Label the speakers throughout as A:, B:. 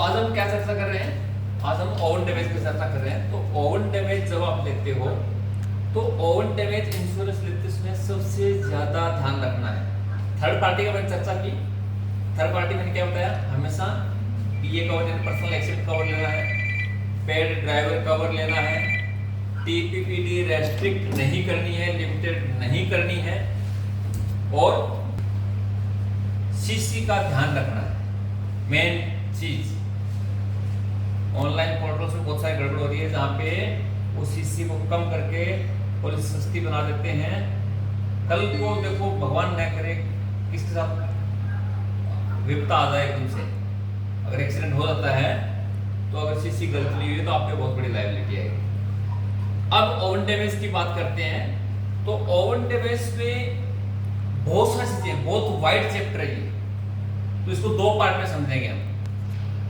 A: आज हम क्या चर्चा कर रहे हैं? आज हम ओवन डैमेज की चर्चा कर रहे हैं। तो ओवन डैमेज जब आप लेते हो तो ओवन डैमेज इंश्योरेंस लेते उसमें सबसे ज्यादा ध्यान रखना है। थर्ड पार्टी का मैंने चर्चा की। थर्ड पार्टी मैंने क्या बताया? हमेशा पीए कवर यानी पर्सनल एक्सीडेंट कवर लेना है, पेड ड्राइवर कवर लेना है, टीपीपीडी रेस्ट्रिक्ट नहीं करनी है, लिमिटेड नहीं करनी है, और सीसी का ध्यान रखना है। मेन चीज ऑनलाइन पोर्टल्स में बहुत सारी गड़बड़ हो रही है, जहाँ पे वो सीसी को कम करके पुलिस सस्ती बना देते हैं। कल को देखो, भगवान न करे किसके साथ विपदा आ जाए एकदम से, अगर एक्सीडेंट हो जाता है तो अगर सीसी गलत ली हुई तो आप पे बहुत बड़ी लायबिलिटी आएगी। अब ओवन डैमेज की बात करते हैं। तो ओवन डैमेज में बहुत सारी चीजें, बहुत वाइड चैप्टर है ये, तो इसको दो पार्ट में समझेंगे हम।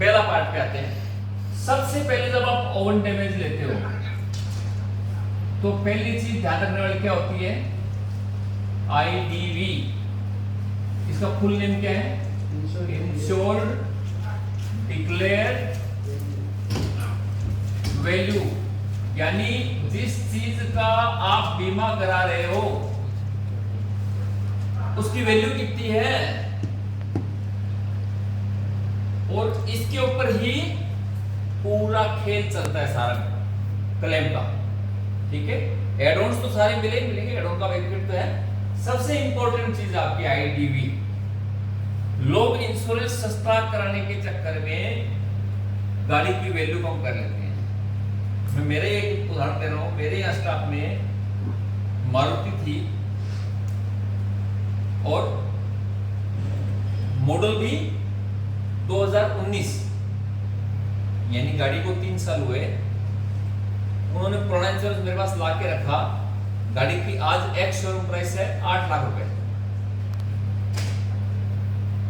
A: पहला पार्ट पे आते हैं। सबसे पहले जब आप ओवन डैमेज लेते हो तो पहली चीज ध्यान रखने वाली क्या होती है? आईडीवी। इसका फुल नेम क्या है? इंश्योर्ड डिक्लेयर वैल्यू, यानी जिस चीज का आप बीमा करा रहे हो उसकी वैल्यू कितनी है, और इसके ऊपर ही पूरा खेल चलता है सारा क्लेम का। ठीक है, एड ऑन्स तो सारे मिलेंगे, एड ऑन का बेनिफिट तो है। सबसे इंपॉर्टेंट चीज आपकी आईडीवी। लोग इंश्योरेंस सस्ता कराने के चक्कर में गाड़ी की वैल्यू कम कर लेते हैं। मैं मेरे एक उदाहरण दे रहा हूं। मेरे यहाँ स्टाफ में मारुति थी और मॉडल भी 2019, यानी गाड़ी को 3 साल हुए। उन्होंने पुराना इंश्योरेंस मेरे पास ला के रखा। गाड़ी की आज एक्स शोरूम प्राइस है 8 लाख रुपए।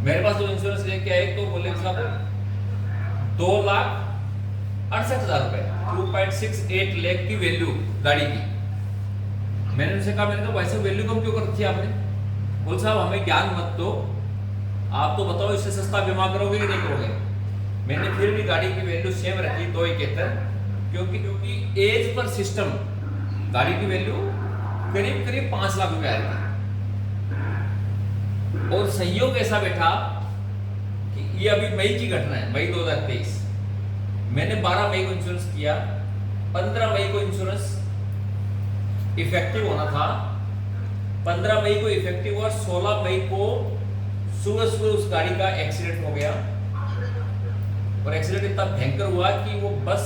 A: मेरे पास जो इंश्योरेंस लेके आए तो बोले साहब 2,68,000 रुपए, 2.68 लाख की वैल्यू गाड़ी की। मैंने उनसे कहा, मैंने कहा वैसे वैल्यू कम क्यों कर रखी आपने? बोल साहब हमें ज्ञान मत दो, आप तो बताओ इससे सस्ता बीमा करोगे कि नहीं करोगे। मैंने फिर भी गाड़ी की वैल्यू सेम रखी 271, क्योंकि एज पर सिस्टम गाड़ी की वैल्यू करीब करीब 5 लाख रुपए आएगी। और संयोग ऐसा बैठा कि ये अभी मई की घटना है, मई 2023। मैंने 12 मई को इंश्योरेंस किया, 15 मई को इंश्योरेंस इफेक्टिव होना था। 15 मई को इफेक्टिव हुआ, 16 मई को सुबह सुबह उस गाड़ी का एक्सीडेंट हो गया। और एक्सीडेंट इतना भयंकर हुआ कि वो बस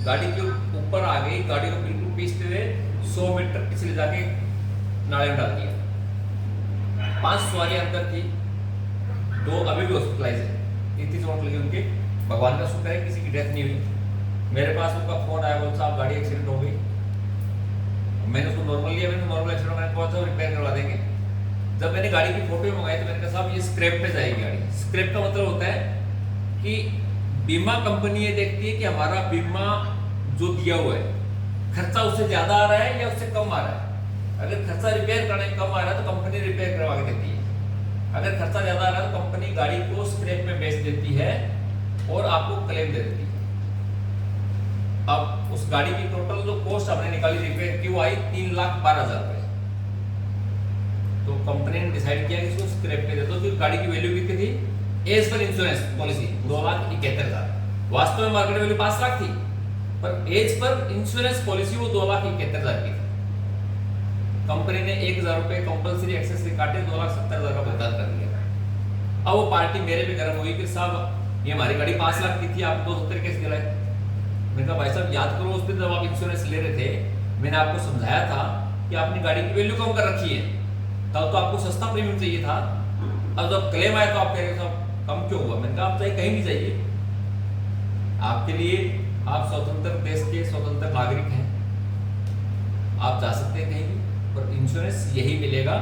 A: गाड़ी के ऊपर आ गई, गाड़ी को बिल्कुल पीछते हुए 100 मीटर पीछे ले जाके नाले में डाल दिया। 5 सवारियां अंदर थी, 2 अभी भी हॉस्पिटलाइज है। इतनी चोट लगी उनकी, भगवान का शुक्र है किसी की डेथ नहीं हुई। मेरे पास उनका फोन आया, बोल साहब गाड़ी एक्सीडेंट हो गई। मैंने उसको नॉर्मल लिया, मैंने नॉर्मल एक्सीडेंट मैंने पहुंचा, रिपेयर करवा देंगे। जब मैंने गाड़ी की फोटो मंगाई तो मैंने कहा साहब ये स्क्रैप पे जाएगी गाड़ी। स्क्रैप का मतलब होता है कि बीमा कंपनी ये देखती है कि हमारा बीमा जो दिया हुआ है खर्चा उससे ज्यादा आ रहा है या उससे कम आ रहा है। अगर खर्चा रिपेयर करने कम आ रहा है तो कंपनी रिपेयर करवा के देती है। अगर खर्चा ज्यादा आ रहा है तो कंपनी गाड़ी को स्क्रैप में बेच देती है और आपको क्लेम दे देती है। अब उस गाड़ी की टोटल जो कॉस्ट हमने निकाली रिपेयर की वो आई 3,12,000 रुपए। तो कंपनी ने डिसाइड किया कि इसको स्क्रैप पे दे दो। तो गाड़ी की वैल्यू कितनी थी एज पर इंश्योरेंस पॉलिसी? 2,71,000। वास्तव में मार्केट वैल्यू 5 लाख थी, पर एज पर इंश्योरेंस पॉलिसी वो 2,71,000 की थी। कंपनी ने 1,000 रुपए कंपल्सरी एक्सेस से काटे, 2,70,000 का भुगतान कर दिया। अब वो पार्टी मेरे पे गर्म हुई कि साहब ये हमारी गाड़ी 5 लाख की थी, आप 270 कैसे दिलाए? मैंने कहा भाई साहब याद करो उस दिन जब आप इंश्योरेंस ले रहे थे मैंने आपको समझाया था कि आपने गाड़ी की वैल्यू कम कर रखी है, तब तो आपको सस्ता प्रीमियम चाहिए था। अब जब क्लेम आया तो आप कह रहे साहब कम क्यों हुआ? मैंने कहा आप चाहे कहीं भी जाइए, आपके लिए आप स्वतंत्र देश के स्वतंत्र नागरिक हैं, आप जा सकते हैं कहीं भी, पर इंश्योरेंस यही मिलेगा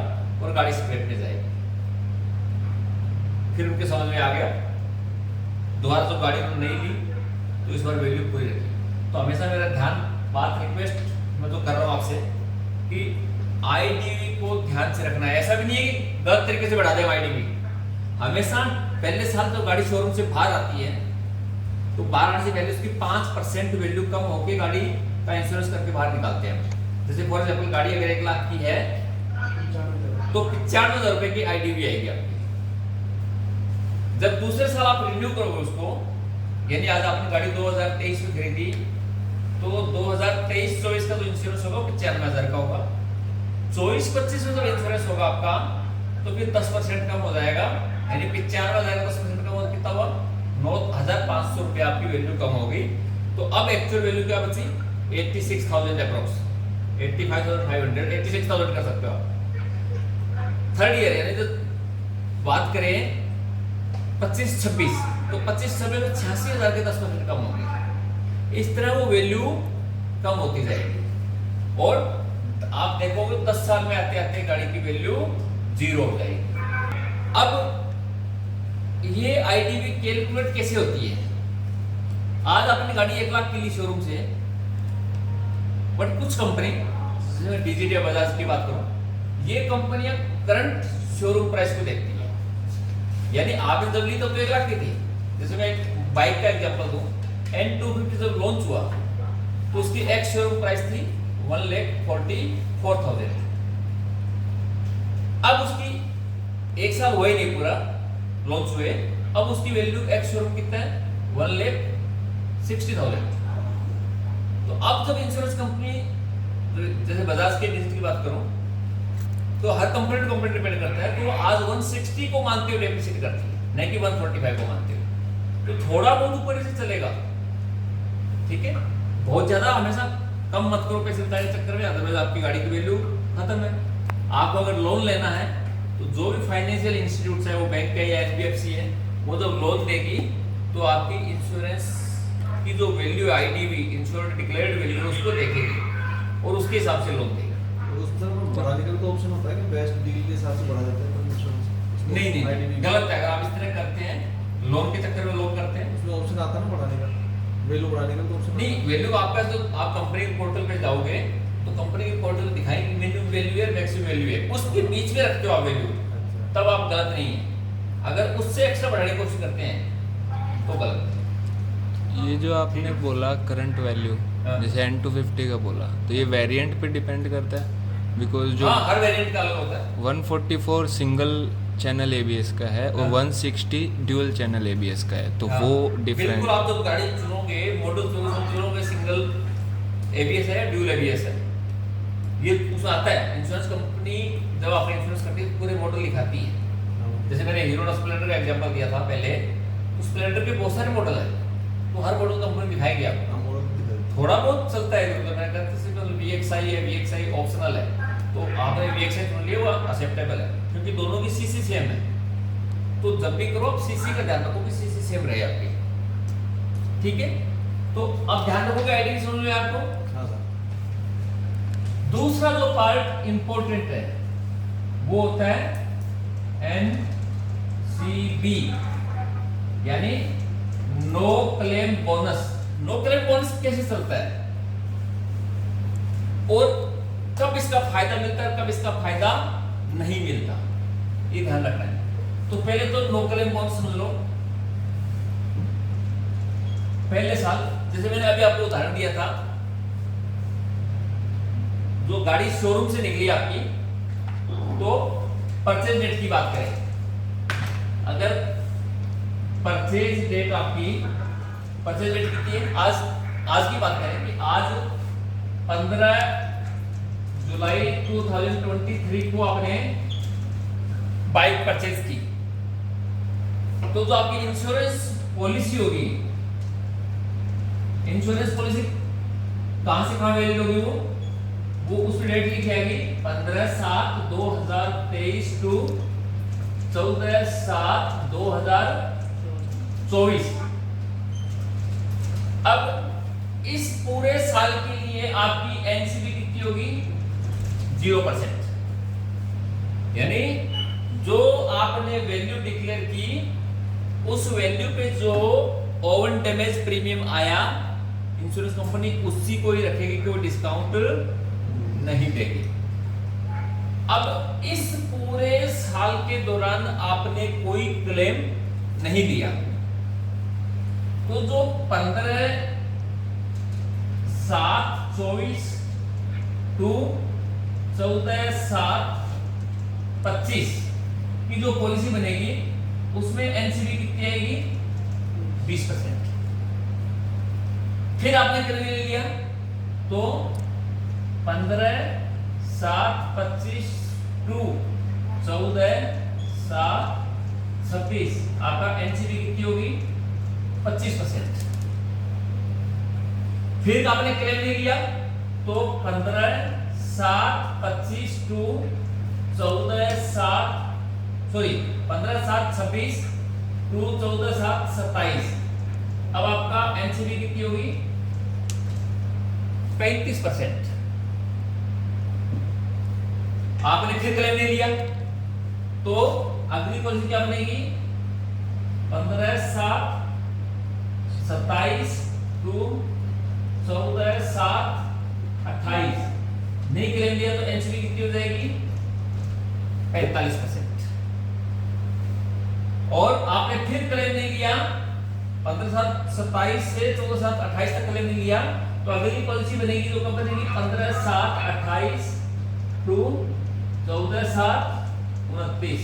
A: और गाड़ी स्क्रैप में जाएगी। फिर उनके समझ में आ गया। दोबारा जब गाड़ी उन्होंने नहीं ली तो इस बार वैल्यू पूरी रखी। तो हमेशा मेरा ध्यान, बात रिक्वेस्ट मैं तो कर रहा हूँ आपसे कि आईडीवी को ध्यान से रखना है। ऐसा भी नहीं है कि गलत तरीके से बढ़ा दें आईडीवी। हमेशा पहले साल जब गाड़ी शोरूम से बाहर आती है तो 12 से पहले उसकी 5% वैल्यू कम होके गाड़ी का इंश्योरेंस करके बाहर निकालते हैं। जैसे फॉर एग्जाम्पल गाड़ी अगर 1 लाख की है तो 95,000 रुपए की आईडीवी आएगी आपकी। जब दूसरे साल आप रिन्यू करोगे उसको, यानी आज आपने गाड़ी 2023 में खरीदी तो 2023-24 का जो इंश्योरेंस होगा 95,000 का होगा। 24-25 में जब इंश्योरेंस होगा आपका तो फिर 10% कम हो जाएगा, यानी 95,000 का 10% कम होगा, कितना हुआ 9,500 रुपए आपकी वैल्यू कम हो गई। तो अब एक्चुअल वैल्यू क्या बची 86,000 अप्रोक्स, 85,500, 86,000 कर सकते हो आप। थर्ड ईयर यानी जो बात करें 25-26 तो 25-26 में 86,000 के 10% कम होंगे। इस तरह वो वैल्यू कम होती जाएगी और आप देखोगे 10 साल में आते आते गाड़ी की वैल्यू 0 हो जाएगी। अब ये आईडीवी कैलकुलेट कैसे होती है? आज अपनी गाड़ी 1 लाख की ली शोरूम से, बट कुछ कंपनी जैसे डीजीटी या बजाज की बात करो, ये कंपनियां करंट शोरूम प्राइस को देखती है। यानी आपने जब ली तो 1 लाख की थी। जैसे मैं एक बाइक का एग्जांपल दूं, N250 जब लॉन्च हुआ तो उसकी एक्स शोरूम प्राइस थी 1,44,000। अब उसकी 1 साल हुआ ही नहीं पूरा लॉन्च हुए, अब उसकी वैल्यू एक्स शोरूम कितना है 1,60,000। तो अब जब इंश्योरेंस कंपनी, जैसे बजाज के डीजीटी की बात करूं तो हर कंपनी टू कंपनी डिपेंड करता है, तो आज 160 को मानते हुए डेप्रिसिएट करती है, नहीं कि 145 को मानते हुए। तो थोड़ा बहुत ऊपर से चलेगा, ठीक है, बहुत ज्यादा हमेशा कम मत करो पैसे बचाने के चक्कर में, अदरवाइज आपकी गाड़ी की वैल्यू खत्म है। आपको अगर लोन लेना है तो जो भी फाइनेंशियल इंस्टीट्यूट है, वो बैंक है या एनबीएफसी है, वो जब लोन देगी तो आपकी इंश्योरेंस की जो वैल्यू है आईडीवी, इंश्योर्ड डिक्लेयर्ड वैल्यू, उसको देखेगी और उसके हिसाब से लोन देगी।
B: बढ़ाने का तो ऑप्शन होता है कि बेस्ट डील के हिसाब से बढ़ा देते हैं इंश्योरेंस।
A: नहीं, गलत है। अगर आप इस तरह करते हैं, लोन के चक्कर में लोन करते हैं,
B: उसमें ऑप्शन आता है ना बढ़ाने का, वैल्यू बढ़ाने का तो ऑप्शन
A: नहीं। वैल्यू आपका जो आप कंपनी के पोर्टल पे जाओगे तो कंपनी के पोर्टल दिखाएंगे मिनिमम वैल्यू है, मैक्सिमम वैल्यू है, उसके बीच में रखते हो आप वैल्यू, तब आप गलत नहीं है। अगर उससे एक्स्ट्रा बढ़ाने की कोशिश करते हैं तो गलत है।
C: ये जो आपने बोला करंट वैल्यू, जैसे N250 का बोला, तो ये वेरिएंट पे डिपेंड करता है, बिकॉज जो
A: हर वेरिएंट का अलग होता है।
C: 144 सिंगल चैनल ABS का है और 160 ड्यूअल चैनल ABS का है, तो वो डिफरेंट।
A: बिल्कुल, आप जब गाड़ी चुनोगे, मॉडल चुनोगे, सिंगल ABS है या ड्यूअल ABS है, ये उसमें आता है। इंश्योरेंस कंपनी जब आपने इंश्योरेंस करती है पूरे मॉडल दिखाती है। जैसे मैंने हीरो स्प्लेंडर का एग्जांपल दिया था पहले, तो स्प्लेंडर के बहुत सारे मॉडल है, तो हर मॉडल कंपनी दिखाएगी आपको। थोड़ा बहुत चलता है, मैंने कहा VXI है, VXI ऑप्शनल है, तो आपने VXI चुन लिया, वो एक्सेप्टेबल है क्योंकि दोनों की सीसी सेम है। तो जब भी करो आप सीसी का ध्यान रखो कि सीसी सेम रहे आपकी, ठीक है। तो अब ध्यान रखोगे आईडी समझ में आपको। दूसरा जो पार्ट इंपॉर्टेंट है वो होता है NCB, यानी no claim bonus. No claim bonus कैसे चलता है और कब इसका फायदा मिलता है, कब इसका फायदा नहीं मिलता, ये ध्यान रखना है। तो पहले तो नो क्लेम बोनस समझ लो। पहले साल, जैसे मैंने अभी आपको उदाहरण दिया था, जो गाड़ी शोरूम से निकली आपकी, तो परचेज डेट की बात करें, अगर परचेज डेट आपकी, परचेज डेट कितनी है, आज की बात करें कि आज 15 जुलाई 2023 को आपने बाइक परचेज की, तो जो आपकी इंश्योरेंस पॉलिसी होगी, इंश्योरेंस पॉलिसी कहां से कहां वैलिड होगी, वो उस डेट लिखी आएगी 15/7/2023 टू 14/7/2024। अब इस पूरे साल के लिए आपकी एनसीबी कितनी होगी 0%, यानी जो आपने वैल्यू डिक्लेयर की उस वैल्यू पे जो ओवन डैमेज प्रीमियम आया, इंश्योरेंस कंपनी उसी को ही रखेगी, कि वो डिस्काउंट नहीं देगी। अब इस पूरे साल के दौरान आपने कोई क्लेम नहीं दिया, तो जो 15/7/24 टू 14/7/25 की जो पॉलिसी बनेगी उसमें एनसीबी कितनी आएगी? 20%। फिर आपने क्या ले लिया तो 15/7/25 टू 14/7/26 आपका एनसीबी कितनी होगी? 25%। फिर आपने क्लेम ले लिया तो 15/7/25 टू 15/7/26 टू 14/7/27। अब आपका एनसीबी कितनी होगी? 35%। आपने फिर क्लेम ले लिया तो अगली पॉलिसी क्या बनेगी? 15/7/27 टू 14/7/28। नहीं क्लेम लिया तो एनसीबी कितनी हो जाएगी? 45%। और आपने फिर क्लेम नहीं लिया 15/7/27 से 14/7/28 तक क्लेम नहीं लिया तो अगली पॉलिसी बनेगी जो कब बनेगी? 15/7/28 टू 14/7/29।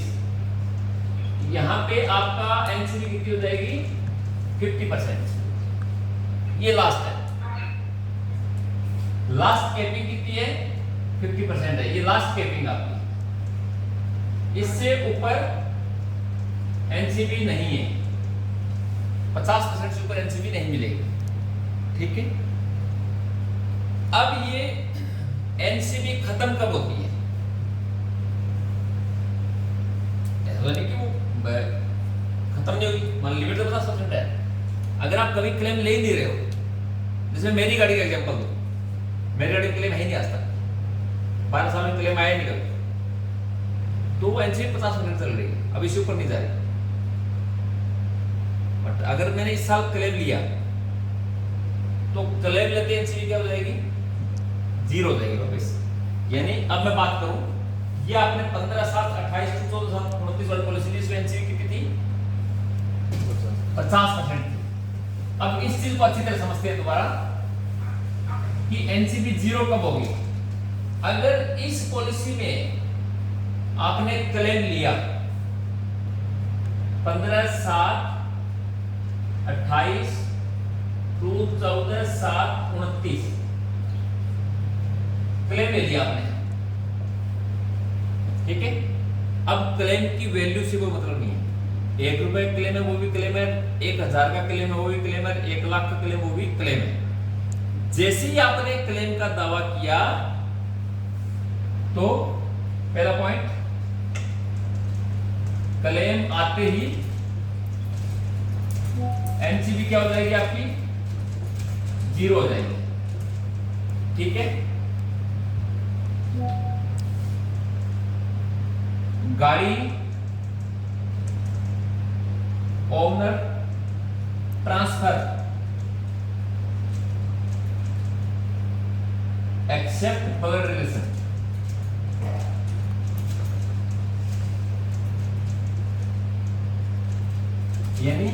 A: यहां पे आपका एनसीबी कितनी हो जाएगी? 50%। ये लास्ट है, लास्ट कैपिंग कितनी है? 50% है। ये लास्ट कैपिंग आपकी, इससे ऊपर एनसीबी नहीं है। 50% से ऊपर एनसीबी नहीं मिलेगी। ठीक है, अब ये एनसीबी खत्म कब होती है? ऐसा नहीं कि वो खत्म नहीं होगी, मान लिमिट तो 50% है। अगर आप कभी क्लेम ले ही नहीं रहे हो, जैसे मेरी गाड़ी का एग्जांपल दो, मेरी गाड़ी क्लेम है ही नहीं आज तक, 12 साल में क्लेम आया नहीं कभी, तो वो एनसीबी 50% चल रही है, अब इससे ऊपर नहीं जा रही। बट अगर मैंने इस साल क्लेम लिया तो क्लेम लेते एनसीबी क्या हो जाएगी? 0 हो जाएगी वापस। यानी अब मैं बात करूं, ये आपने 15/7/28 टू 14/7/29 वाली पॉलिसी ली, इसमें एनसीबी कितनी थी? 50% थी। अब इस चीज को अच्छी तरह समझते हैं दोबारा कि एनसीबी 0 कब होगी? अगर इस पॉलिसी में आपने क्लेम लिया 15/7/28 टू 14/7/29, क्लेम ले लिया आपने, ठीक है। अब क्लेम की वैल्यू से कोई मतलब नहीं है। 1 रुपए क्लेम है वो भी क्लेम है, 1000 का क्लेम है वो भी क्लेम है, 1 लाख का क्लेम वो भी क्लेम है। जैसे ही आपने क्लेम का दावा किया तो पहला पॉइंट, क्लेम आते ही एनसीबी क्या हो जाएगी आपकी? 0 हो जाएगी, ठीक है। गाड़ी owner transfer except blood relation, यानी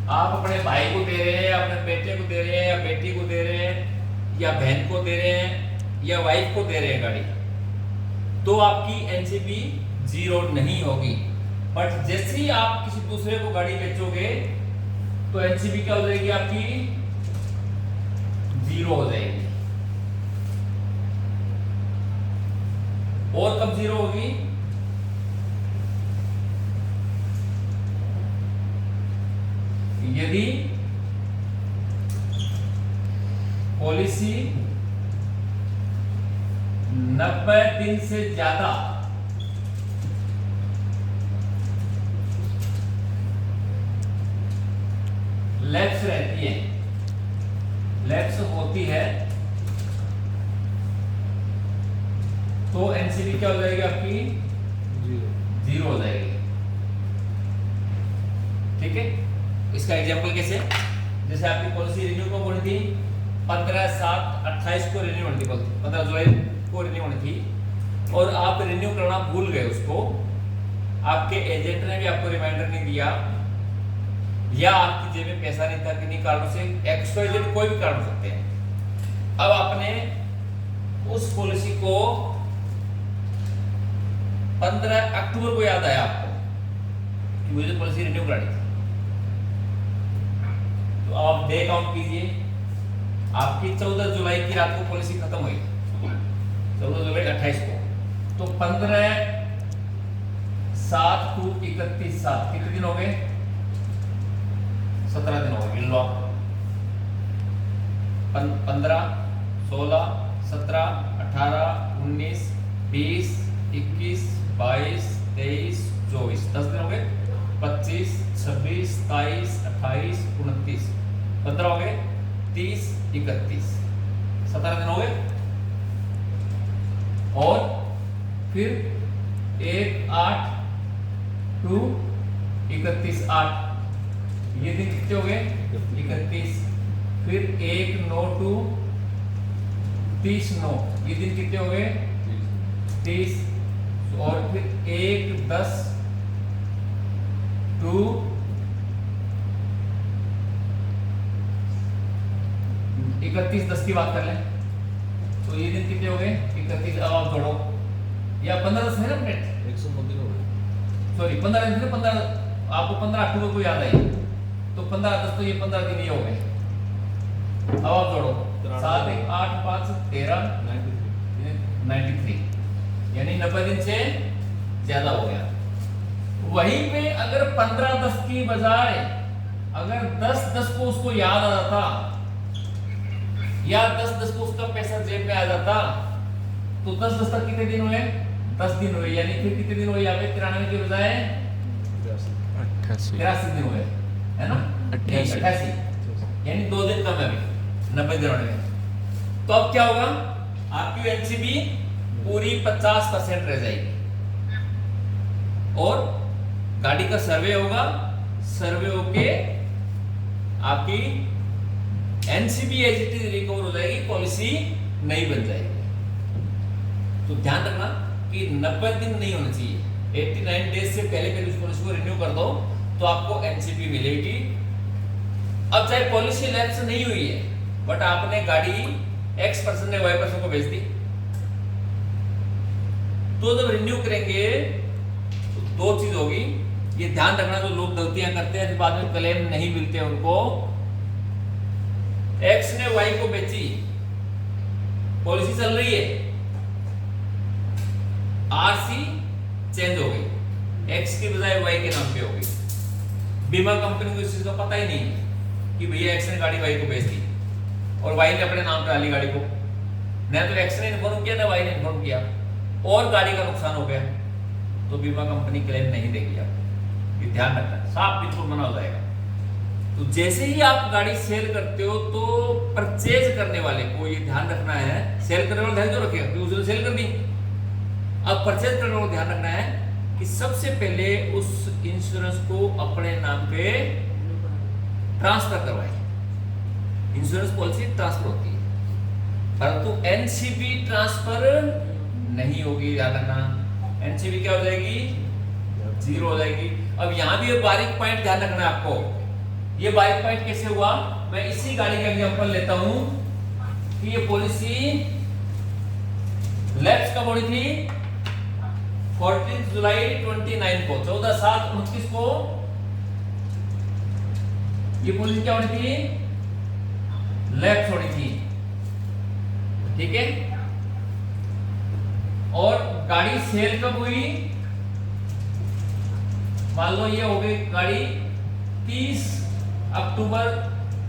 A: आप अपने भाई को दे रहे हैं, अपने बेटे को दे रहे हैं, या बेटी को दे रहे हैं, या बहन को दे रहे हैं, या वाइफ को दे रहे हैं गाड़ी, तो आपकी एनसीबी 0 नहीं होगी। बट जैसे ही आप किसी दूसरे को गाड़ी बेचोगे तो एनसीबी क्या हो जाएगी आपकी? 0 हो जाएगी। और कब 0 होगी? यदि पॉलिसी 90 दिन से ज्यादा लैप्स रहती है, लैप्स होती है, तो एनसीबी क्या हो जाएगी आपकी? 0 हो जाएगी, ठीक है। इसका एग्जांपल कैसे? जैसे आपकी पॉलिसी रिन्यू कब होनी थी? 15/7/28 को रिन्यू होनी थी, 15 जुलाई को रिन्यू होनी थी, और आप रिन्यू करना भूल गए उसको, आपके एजेंट ने भी आपको रिमाइंडर नहीं दिया, या आपकी जेब में पैसा नहीं था, किन्हीं कारणों से XYZ कोई भी कारण हो सकते हैं। अब आपने उस पॉलिसी को 15 अक्टूबर को याद आया आपको कि मुझे पॉलिसी रिन्यू करानी थी, तो आप डे काउंट कीजिए। आपकी 14 जुलाई की रात को पॉलिसी खत्म हुई, 14 जुलाई 28 को, तो 15/7 to 31/7 कितने दिन हो गए? 17 दिन हो गए। गिन लो आप, 15, 16, 17, 18, 19, 20, 21, 22, 23, 24, 10 दिन हो गए। 25, 26, 27, 28, 29, 15 हो गए, 30, 31, 17 दिन हो गए। और फिर 1, 8 to 31, 8, ये दिन कितने हो गए? 31। फिर 1, 9 to 30, 9, ये दिन कितने हो गए? 30। और फिर 1, 10 to 31, 10 की बात कर लें तो ये दिन कितने हो गए? 31। अब आप जोड़ो, या 15 10 है ना मिनट,
B: 109 दिन हो गए।
A: सॉरी 15 दिन से 15, आपको 15 अक्टूबर को याद आई तो 15 अगस्त, तो ये 15 दिन ही हो गए। अब आप जोड़ो, 7, 1, 8, 5, 13, 93, यानी 90 दिन से ज्यादा हो गया। वहीं पे अगर 15-10 की बजाय अगर 10-10 को उसको याद आ जाता, या 10-10 को उसका पैसा जेब में आ जाता, तो 10-10 तक कितने दिन हुए? 10 दिन हुए। यानी फिर कितने दिन हुए यहाँ पे? 93 के बजाय 83 दिन हुए, है ना? 88, यानी 2 दिन कम है अभी 90 दिन होने में। तो अब क्या होगा? आपकी एनसीबी पूरी 50% रह जाएगी और गाड़ी का सर्वे होगा। सर्वे होके आपकी NCB as it is recover हो जाएगी, पॉलिसी नई बन जाएगी। तो ध्यान रखना कि 90 दिन नहीं होना चाहिए, 89 डेज से पहले उस पॉलिसी को रिन्यू कर दो तो आपको एनसीबी मिलेगी। अब चाहे पॉलिसी लैप्स नहीं हुई है बट आपने गाड़ी X पर्सन ने Y पर्सन को बेच दी, तो जब रिन्यू करेंगे तो 2 चीज होगी। ये ध्यान रखना, जो लोग गलतियां करते हैं बाद में क्लेम नहीं मिलते उनको। X ने Y को बेची, पॉलिसी चल रही है, आरसी चेंज हो गई, X की बजाय Y के नाम पे हो गई। बीमा कंपनी को इस चीज का पता ही नहीं कि भैया X ने गाड़ी Y को बेच दी और Y ने अपने नाम पे डाली गाड़ी को। न तो X ने इन्फॉर्म किया, ना Y ने इन्फॉर्म किया, और गाड़ी का नुकसान हो गया, तो बीमा कंपनी क्लेम नहीं देगी आपको। ये ध्यान रखना, साफ बिल्कुल मना हो जाएगा। तो जैसे ही आप गाड़ी सेल करते हो तो परचेज करने वाले को ये ध्यान रखना है, सेल करने वाला ध्यान जो रखेगा कि उसने सेल कर दी। अब परचेज करने वाला ध्यान रखना है कि सबसे पहले उस इंश्योरेंस को अपने नाम पे ट्रांसफर करवाए। इंश्योरेंस पॉलिसी ट्रांसफर होती है, परंतु एनसीबी ट्रांसफर नहीं होगी। याद रखना, एनसीबी क्या हो जाएगी? 0 हो जाएगी। अब यहां भी एक बारीक पॉइंट ध्यान रखना है आपको। ये बारीक पॉइंट कैसे हुआ? मैं इसी गाड़ी का एग्जांपल लेता हूं कि ये पॉलिसी लैप्स कब होनी थी? 14 जुलाई 29 को, 14/7/29 को ये पॉलिसी क्या होनी थी? लैप्स होनी थी, ठीक है। और गाड़ी सेल कब हुई? मान लो ये हो गई गाड़ी 30 अक्टूबर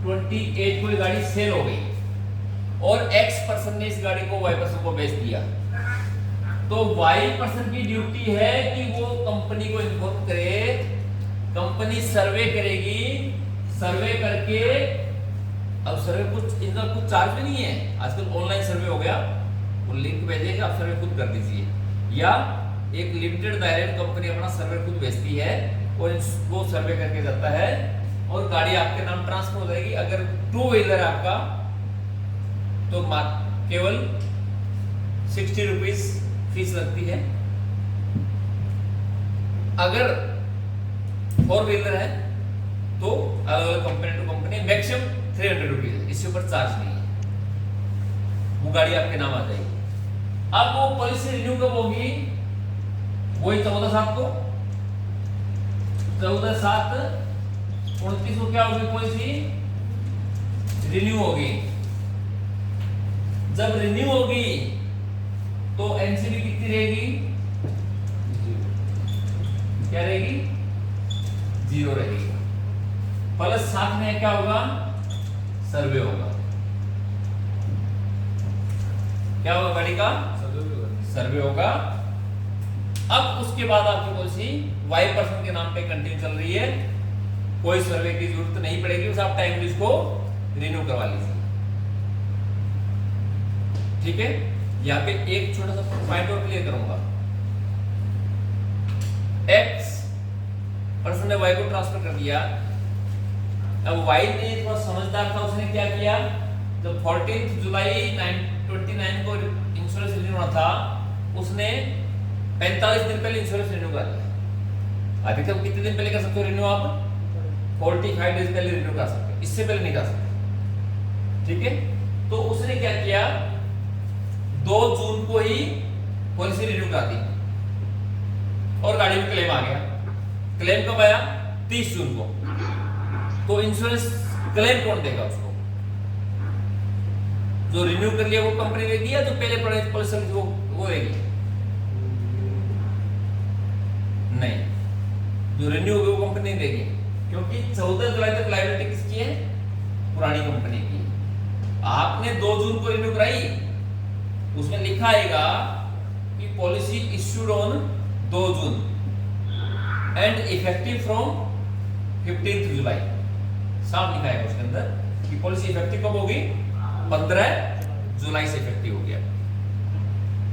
A: 28 को ये गाड़ी सेल हो गई और X पर्सन ने इस गाड़ी को Y पर्सन को बेच दिया, तो Y पर्सन की ड्यूटी है कि वो कंपनी को इन्फॉर्म करे। कंपनी सर्वे करेगी, सर्वे करके, अब सर्वे कुछ इनका कुछ चार्ज भी नहीं है, आजकल ऑनलाइन सर्वे हो गया, वो लिंक भेजेंगे, आप सर्वे खुद कर दीजिए। या एक लिमिटेड दायरे में कंपनी अपना सर्वे खुद भेजती है और वो सर्वे करके जाता है और गाड़ी आपके नाम ट्रांसफर हो जाएगी। अगर 2 व्हीलर आपका तो केवल 60 रुपीज फीस लगती है। अगर 4 व्हीलर है तो अलग अलग company to company maximum 300 rupees, इससे ऊपर चार्ज नहीं है, वो गाड़ी आपके नाम आ जाएगी। अब वो पॉलिसी रिन्यू कब होगी, वही 14/7 को, 14/7/29 को क्या होगी, पॉलिसी रिन्यू होगी। जब रिन्यू होगी तो एनसीबी कितनी रहेगी, क्या रहेगी, 0 रहेगी। प्लस साथ में क्या होगा, सर्वे होगा। क्या होगा गाड़ी का, सर्वे होगा। अब उसके बाद आपकी पॉलिसी वाई पर्सन के नाम पे कंटिन्यू चल रही है, कोई सर्वे की जरूरत नहीं पड़ेगी, बस आप टाइम इसको रिन्यू करवा लीजिए। ठीक है, यहाँ पे एक छोटा सा पॉइंट और क्लियर करूंगा। एक्स पर्सन ने वाई को ट्रांसफर कर दिया, अब वाई ने थोड़ा समझदार था, उसने क्या किया, जब 14 जुलाई 29 को इंश्योरेंस रिन्यू होना था, उसने 45 दिन पहले इंश्योरेंस रिन्यू कर लिया। अधिकतम कितने दिन पहले कर सकते हो रिन्यू, आप 45 डेज पहले रिन्यू कर सकते हो, इससे पहले नहीं कर सकते। ठीक है, तो उसने क्या किया, 2 जून को ही पॉलिसी रिन्यू कर दी और गाड़ी में क्लेम आ गया। क्लेम कब आया, 30 जून को। तो इंश्योरेंस क्लेम कौन देगा उसको, जो रिन्यू कर लिया वो कंपनी देगी या जो पहले पॉलिसी वो देगी, नहीं, जो रिन्यू होगी वो कंपनी नहीं देगी, क्योंकि 14 जुलाई तक लायबिलिटी किसकी है, पुरानी कंपनी की। आपने 2 जून को रिन्यू कराई, उसमें लिखा आएगा कि policy issued on 2 June and effective from 15 जुलाई, साफ लिखा है उसके अंदर कि पॉलिसी इफेक्टिव कब होगी, 15 जुलाई से इफेक्टिव हो गया,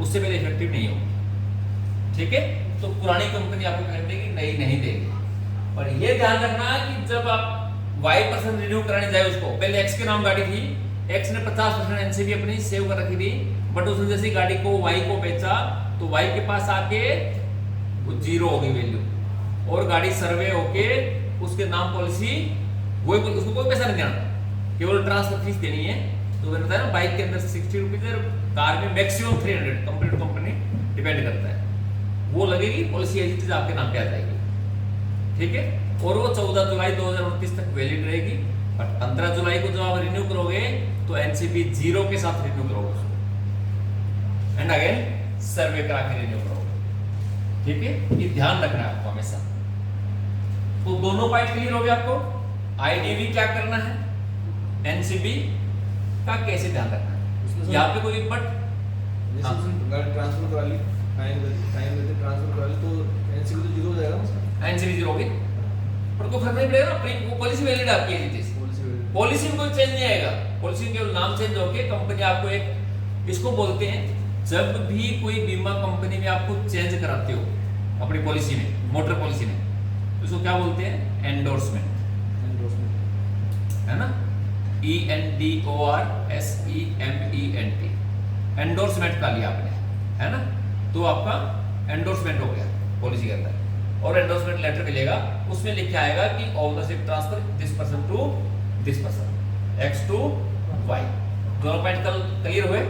A: उससे पहले इफेक्टिव नहीं होगी। ठीक है, तो पुरानी कंपनी आपको क्लेम देगी, नई नहीं देगी। पर ये ध्यान रखना कि जब आप वाई पर्सन रिन्यू कराने जाए, उसको पहले एक्स के नाम गाड़ी थी, एक्स ने 50% एनसीबी अपनी सेव कर रखी थी, बट उसने जैसे गाड़ी को वाई को बेचा तो वाई के पास आके वो 0 हो गई वैल्यू, और गाड़ी सर्वे होके उसके नाम पॉलिसी, वो उसको कोई पैसा नहीं देना, केवल ट्रांसफर फीस देनी है। तो मैंने बताया ना, बाइक के अंदर 60 रुपीज है, कार में maximum 300, company to company depend करता है, वो लगेगी, पॉलिसी एज इट इज आपके नाम पे आ जाएगी। ठीक है, और वो 14 जुलाई 2029 तक वैलिड रहेगी। बट 15 जुलाई को जब आप रिन्यू करोगे तो एनसीबी 0 के साथ रिन्यू करोगे उसको, एंड अगेन सर्वे करा के रिन्यू करोगे। ठीक है, ये ध्यान रखना है आपको हमेशा। तो दोनों पॉइंट क्लियर हो गए आपको, आईडीवी क्या करना है, एनसीबी का कैसे ध्यान रखना है। यहाँ पे कोई बट
B: गाड़ी ट्रांसफर करा ली, टाइम देते ट्रांसफर करा ली, तो एनसीबी तो 0 हो जाएगा ना,
A: एनसीबी 0 होगी, पर कोई फर्क नहीं पड़ेगा ना, वो पॉलिसी वैलिड आपकी है। पॉलिसी में कोई चेंज नहीं आएगा, पॉलिसी के नाम चेंज होके कंपनी आपको एक, इसको बोलते हैं, जब भी कोई बीमा कंपनी में आपको चेंज कराते हो अपनी पॉलिसी में, मोटर पॉलिसी में, तो इसको क्या बोलते हैं, एंडोर्समेंट, है ना, ENDORSEMENT, एंडोर्समेंट का लिया आपने, है ना, तो आपका एंडोर्समेंट हो गया पॉलिसी के अंदर, और एंडोर्समेंट लेटर मिलेगा, उसमें लिखा आएगा कि ownership transfer this person to this person, X to Y। दोनों पॉइंट क्लियर हुए।